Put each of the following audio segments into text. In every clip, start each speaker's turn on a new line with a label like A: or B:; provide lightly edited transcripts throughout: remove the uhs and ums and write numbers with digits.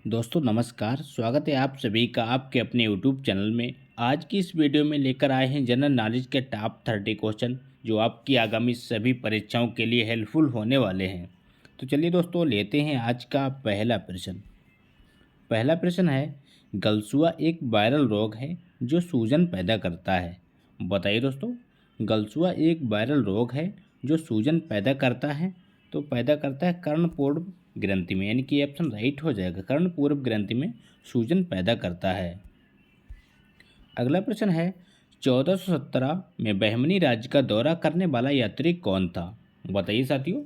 A: दोस्तों नमस्कार, स्वागत है आप सभी का आपके अपने यूट्यूब चैनल में। आज की इस वीडियो में लेकर आए हैं जनरल नॉलेज के टॉप 30 क्वेश्चन जो आपकी आगामी सभी परीक्षाओं के लिए हेल्पफुल होने वाले हैं। तो चलिए दोस्तों लेते हैं आज का पहला प्रश्न। पहला प्रश्न है, गलसुआ एक वायरल रोग है जो सूजन पैदा करता है। बताइए दोस्तों, गलसुआ एक वायरल रोग है जो सूजन पैदा करता है। तो पैदा करता है कर्णपूर्व ग्रंथि में, यानी कि ऑप्शन राइट हो जाएगा। कर्णपूर्व ग्रंथि में सूजन पैदा करता है। अगला प्रश्न है, 1417 में बहमनी राज्य का दौरा करने वाला यात्री कौन था। बताइए साथियों,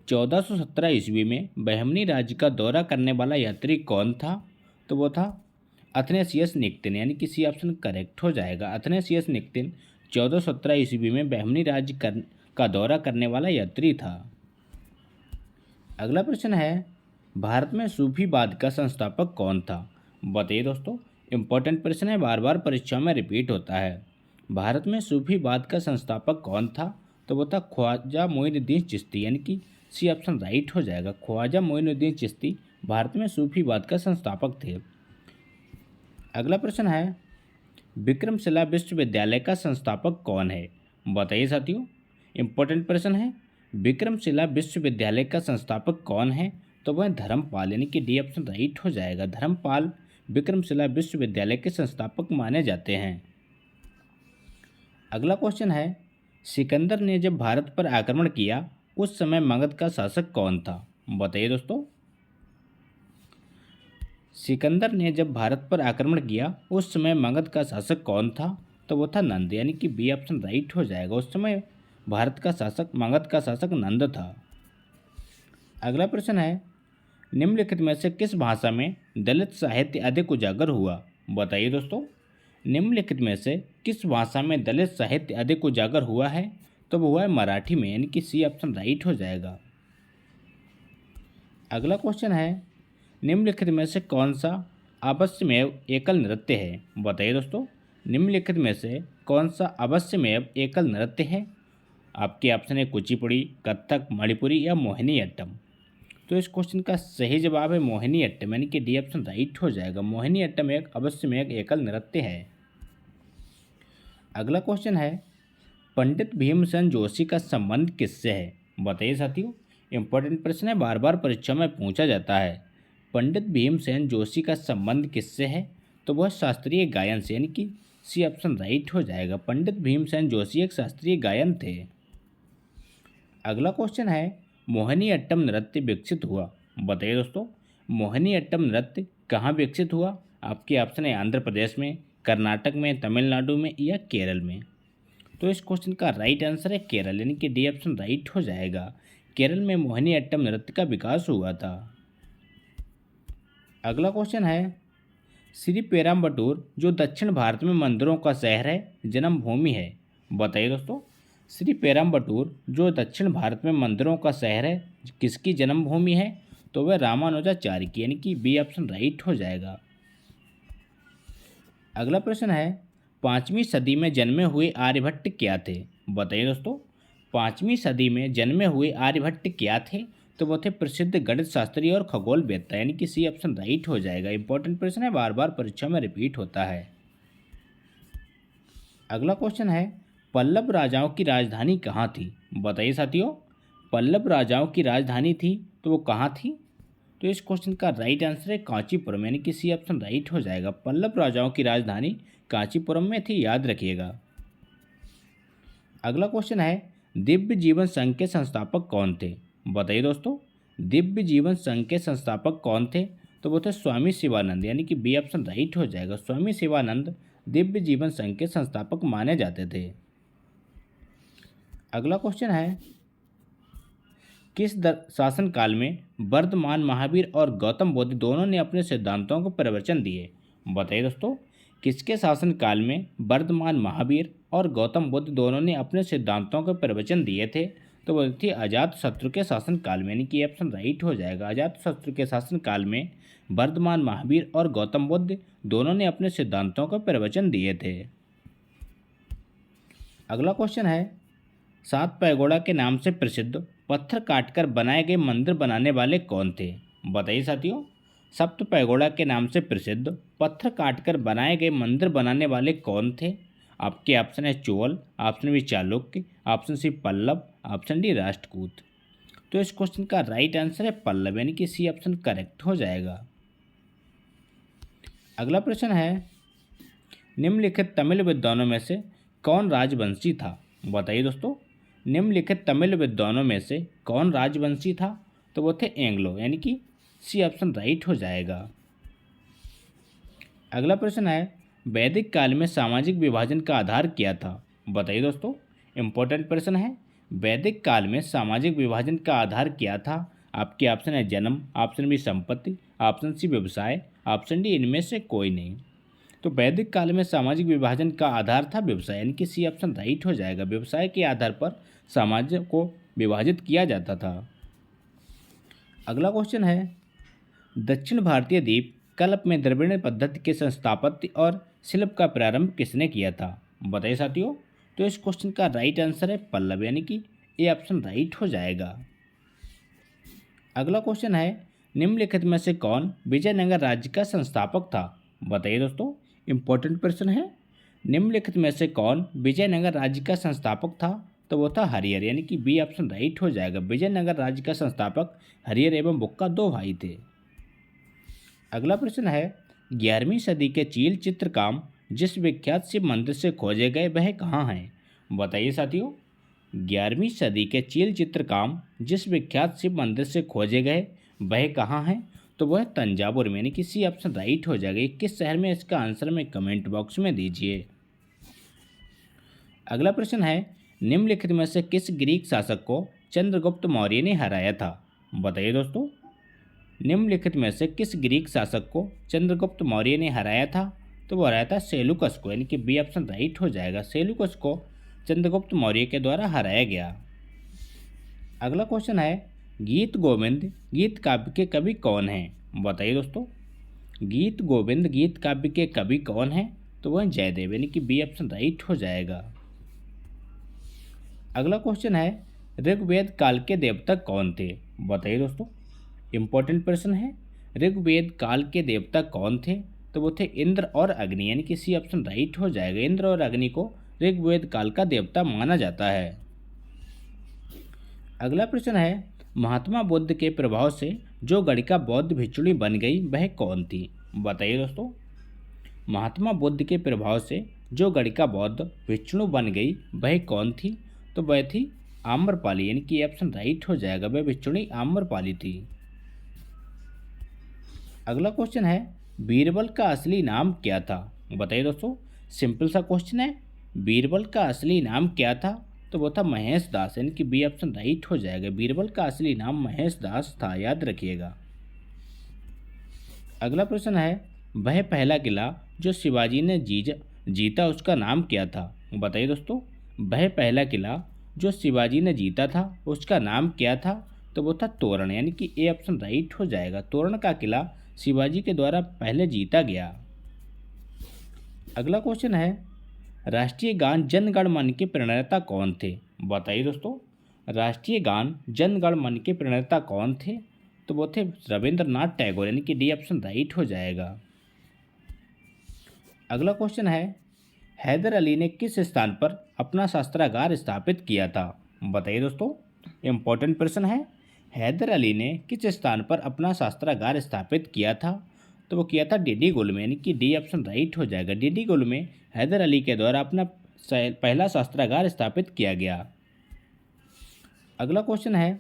A: 1417 ईस्वी में बहमनी राज्य का दौरा करने वाला यात्री कौन था। तो वो था अथनेसियस निक्टिन, यानी कि सी ऑप्शन करेक्ट हो जाएगा। अथनेसियस निक्टिन 1417 ईस्वी में बहमनी राज्य का दौरा करने वाला यात्री था। अगला प्रश्न है, भारत में सूफीवाद का संस्थापक कौन था। बताइए दोस्तों, इंपॉर्टेंट प्रश्न है, बार बार परीक्षा में रिपीट होता है। भारत में सूफीवाद का संस्थापक कौन था। तो वो था ख्वाजा मोइनुद्दीन चिश्ती, यानी कि सी ऑप्शन राइट हो जाएगा। ख्वाजा मोइनुद्दीन चिश्ती भारत में सूफीवाद का संस्थापक थे। अगला प्रश्न है, विक्रमशिला विश्वविद्यालय का संस्थापक कौन है। बताइए साथियों, इंपॉर्टेंट प्रश्न है, विक्रमशिला विश्वविद्यालय का संस्थापक कौन है। तो वह धर्मपाल, यानी कि डी ऑप्शन राइट हो जाएगा। धर्मपाल विक्रमशिला विश्वविद्यालय के संस्थापक माने जाते हैं। अगला क्वेश्चन है, सिकंदर ने जब भारत पर आक्रमण किया उस समय मगध का शासक कौन था। बताइए दोस्तों, सिकंदर ने जब भारत पर आक्रमण किया उस समय मगध का शासक कौन था। तो वो था नंद, यानी कि बी ऑप्शन राइट हो जाएगा। उस समय भारत का शासक, मगध का शासक नंद था। अगला प्रश्न है, निम्नलिखित में से किस भाषा में दलित साहित्य अधिक उजागर हुआ। बताइए दोस्तों, निम्नलिखित में से किस भाषा में दलित साहित्य अधिक उजागर हुआ है। तो वो हुआ है मराठी में, यानी कि सी ऑप्शन राइट हो जाएगा। अगला क्वेश्चन है, निम्नलिखित में से कौन सा अवश्यमेव एकल नृत्य है। बताइए दोस्तों, निम्नलिखित में से कौन सा अवश्यमेव एकल नृत्य है। आपके ऑप्शन है कुचिपुड़ी, कथक, मणिपुरी या मोहिनी अट्टम। तो इस क्वेश्चन का सही जवाब है मोहिनी अट्टम, यानी कि डी ऑप्शन राइट हो जाएगा। मोहिनी अट्टम एक अवश्यमेव एकल नृत्य है। अगला क्वेश्चन है, पंडित भीमसेन जोशी का संबंध किससे है। बताइए साथियों, इंपॉर्टेंट प्रश्न है, बार बार परीक्षा में पूछा जाता है। पंडित भीमसेन जोशी का संबंध किससे है। तो वह शास्त्रीय गायन से, यानी कि सी ऑप्शन राइट हो जाएगा। पंडित भीमसेन जोशी एक शास्त्रीय गायन थे। अगला क्वेश्चन है, मोहिनी अट्टम नृत्य विकसित हुआ। बताइए दोस्तों, मोहिनी अट्टम नृत्य कहाँ विकसित हुआ। आपके ऑप्शन है आंध्र प्रदेश में, कर्नाटक में, तमिलनाडु में या केरल में। तो इस क्वेश्चन का राइट आंसर है केरल, यानी कि डी ऑप्शन राइट हो जाएगा। केरल में मोहिनी अट्टम नृत्य का विकास हुआ था। अगला क्वेश्चन है, श्री पेराम्बटूर जो दक्षिण भारत में मंदिरों का शहर है, जन्मभूमि है। बताइए दोस्तों, श्री पेराम्बटूर जो दक्षिण भारत में मंदिरों का शहर है, किसकी जन्मभूमि है। तो वह रामानुजाचार्य की, यानी कि बी ऑप्शन राइट हो जाएगा। अगला प्रश्न है, 5वीं सदी में जन्मे हुए आर्यभट्ट क्या थे। बताइए दोस्तों, 5वीं सदी में जन्मे हुए आर्यभट्ट क्या थे। तो वो थे प्रसिद्ध गणित शास्त्री और खगोलवेत्ता, यानी कि सी ऑप्शन राइट हो जाएगा। इंपॉर्टेंट प्रश्न है, बार बार परीक्षा में रिपीट होता है। अगला क्वेश्चन है, पल्लव राजाओं की राजधानी कहाँ थी। बताइए साथियों, पल्लव राजाओं की राजधानी थी तो वो कहाँ थी। तो इस क्वेश्चन का राइट आंसर है कांचीपुरम, यानी कि सी ऑप्शन राइट हो जाएगा। पल्लव राजाओं की राजधानी कांचीपुरम में थी, याद रखिएगा। अगला क्वेश्चन है, दिव्य जीवन संघ के संस्थापक कौन थे। बताइए दोस्तों, दिव्य जीवन संघ के संस्थापक कौन थे। तो वो थे स्वामी शिवानंद, यानी कि बी ऑप्शन राइट हो जाएगा। स्वामी शिवानंद दिव्य जीवन संघ के संस्थापक माने जाते थे। अगला क्वेश्चन है, किस शासनकाल में वर्धमान महावीर और गौतम बुद्ध दोनों ने अपने सिद्धांतों को प्रवचन दिए। बताइए दोस्तों, किसके शासनकाल में वर्धमान महावीर और गौतम बुद्ध दोनों ने अपने सिद्धांतों के प्रवचन दिए थे। तो वो थी अजातशत्रु के शासनकाल में, यानी कि ऑप्शन राइट हो जाएगा। अजातशत्रु के शासनकाल में वर्धमान महावीर और गौतम बुद्ध दोनों ने अपने सिद्धांतों के प्रवचन दिए थे। अगला क्वेश्चन है, सात पैगोड़ा के नाम से प्रसिद्ध पत्थर काटकर बनाए गए मंदिर बनाने वाले कौन थे। बताइए साथियों, सप्त पैगोड़ा के नाम से प्रसिद्ध पत्थर काटकर बनाए गए मंदिर बनाने वाले कौन थे? आपके ऑप्शन है Chola, option B Chalukya, option C Pallava, option D Rashtrakuta. तो इस क्वेश्चन का राइट आंसर है पल्लव, यानी कि सी ऑप्शन करेक्ट हो जाएगा। अगला प्रश्न है, निम्नलिखित तमिल विद्वानों में से कौन राजवंशी था? बताइए दोस्तों, निम्नलिखित तमिल विद्वानों में से कौन राजवंशी था? तो वो थे एंग्लो, यानी कि सी ऑप्शन राइट हो जाएगा। अगला प्रश्न है, वैदिक काल में सामाजिक विभाजन का आधार क्या था? बताइए दोस्तों, इंपॉर्टेंट प्रश्न है। वैदिक काल में सामाजिक विभाजन का आधार क्या था? आपके ऑप्शन है जन्म, ऑप्शन बी संपत्ति, ऑप्शन सी व्यवसाय, ऑप्शन डी इनमें से कोई नहीं। तो वैदिक काल में सामाजिक विभाजन का आधार था व्यवसाय, यानी कि सी ऑप्शन राइट हो जाएगा। व्यवसाय के आधार पर समाज को विभाजित किया जाता था। अगला क्वेश्चन है, दक्षिण भारतीय द्वीप कल्प में द्रविड़ पद्धति के संस्थापत्य और शिल्प का प्रारंभ किसने किया था? बताइए साथियों। तो इस क्वेश्चन का राइट आंसर है पल्लव, यानी कि ए ऑप्शन राइट हो जाएगा। अगला क्वेश्चन है, निम्नलिखित में से कौन विजयनगर राज्य का संस्थापक था? बताइए दोस्तों, इंपॉर्टेंट प्रश्न है। निम्नलिखित में से कौन विजयनगर राज्य का संस्थापक था? तो वो था हरिहर, यानी कि बी ऑप्शन राइट हो जाएगा। विजयनगर राज्य का संस्थापक हरिहर एवं बुक्का दो भाई थे। अगला प्रश्न है, 11वीं सदी के चील चित्रकार जिस विख्यात शिव मंदिर से खोजे गए वह कहाँ हैं? बताइए साथियों, 11वीं सदी के चील चित्रकार जिस विख्यात शिव मंदिर से खोजे गए वह कहाँ हैं? तो वह तंजावुर में, यानी कि सी ऑप्शन राइट हो जाएगा। किस शहर में, इसका आंसर में कमेंट बॉक्स में दीजिए। अगला प्रश्न है, निम्नलिखित में से किस ग्रीक शासक को चंद्रगुप्त मौर्य ने हराया था? बताइए दोस्तों, निम्नलिखित में से किस ग्रीक शासक को चंद्रगुप्त मौर्य ने हराया था? तो वो हराया था सेलुकस को, यानी कि बी ऑप्शन राइट हो जाएगा। सेलुकस को चंद्रगुप्त मौर्य के द्वारा हराया गया। अगला क्वेश्चन है, गीत गोविंद गीत काव्य के कवि कौन हैं? बताइए दोस्तों, गीत गोविंद गीत काव्य के कवि कौन हैं? तो वह जयदेव, यानी कि बी ऑप्शन राइट हो जाएगा। अगला क्वेश्चन है, ऋग्वेद काल के देवता कौन थे? बताइए दोस्तों, इंपॉर्टेंट प्रश्न है। ऋग्वेद काल के देवता कौन थे? तो वो थे इंद्र और अग्नि, यानी कि सी ऑप्शन राइट हो जाएगा। इंद्र और अग्नि को ऋग्वेद काल का देवता माना जाता है। अगला प्रश्न है, महात्मा बुद्ध के प्रभाव से जो गणिका बौद्ध भिक्षुणी बन गई वह कौन थी? बताइए दोस्तों, महात्मा बुद्ध के प्रभाव से जो गणिका बौद्ध भिक्षुणी बन गई वह कौन थी? तो वह थी आम्रपाली, यानी कि ऑप्शन राइट हो जाएगा। वह भिक्षुणी आम्रपाली थी। अगला क्वेश्चन है, बीरबल का असली नाम क्या था? बताइए दोस्तों, सिंपल सा क्वेश्चन है। बीरबल का असली नाम क्या था? तो वो था महेश दास, यानी कि बी ऑप्शन राइट हो जाएगा। बीरबल का असली नाम महेश दास था, याद रखिएगा। अगला प्रश्न है, वह पहला किला जो शिवाजी ने जीता उसका नाम क्या था? बताइए दोस्तों, वह पहला किला जो शिवाजी ने जीता था उसका नाम क्या था? तो वो था तोरण, यानी कि ए ऑप्शन राइट हो जाएगा। तोरण का किला शिवाजी के द्वारा पहले जीता गया। अगला क्वेश्चन है, राष्ट्रीय गान जन गण मन के प्रणेता कौन थे? बताइए दोस्तों, राष्ट्रीय गान जन गण मन के प्रणेता कौन थे? तो वो थे रविंद्रनाथ टैगोर, यानी कि डी ऑप्शन राइट हो जाएगा। अगला क्वेश्चन है, हैदर अली ने किस स्थान पर अपना शस्त्रागार स्थापित किया था? बताइए दोस्तों, इंपॉर्टेंट प्रश्न है। हैदर अली ने किस स्थान पर अपना शस्त्रागार स्थापित किया था? तो वो किया था डिडीगुल में, यानी कि डी ऑप्शन राइट हो जाएगा। डिडीगुल में हैदर अली के द्वारा अपना पहला शस्त्रागार स्थापित किया गया। अगला क्वेश्चन है,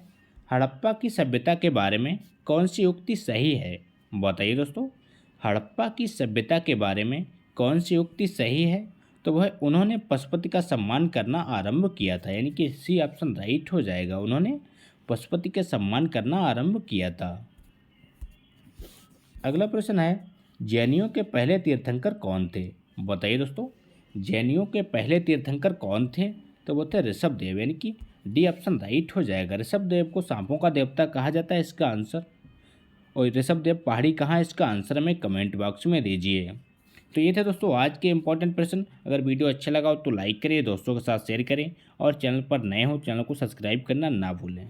A: हड़प्पा की सभ्यता के बारे में कौन सी उक्ति सही है? बताइए दोस्तों, हड़प्पा की सभ्यता के बारे में कौन सी उक्ति सही है? तो वह उन्होंने पशुपति का सम्मान करना आरंभ किया था, यानी कि सी ऑप्शन राइट हो जाएगा। उन्होंने पशुपति के सम्मान करना आरंभ किया था। अगला प्रश्न है, जैनियों के पहले तीर्थंकर कौन थे? बताइए दोस्तों, जैनियों के पहले तीर्थंकर कौन थे? तो वो थे ऋषभदेव, यानी कि डी ऑप्शन राइट हो जाएगा। ऋषभदेव को सांपों का देवता कहा जाता है, इसका आंसर। और ऋषभदेव पहाड़ी कहाँ है, इसका आंसर हमें कमेंट बॉक्स में दीजिए। तो ये थे दोस्तों आज के इंपॉर्टेंट प्रश्न। अगर वीडियो अच्छा लगा हो तो लाइक करिए, दोस्तों के साथ शेयर करें और चैनल पर नए हो चैनल को सब्सक्राइब करना ना भूलें।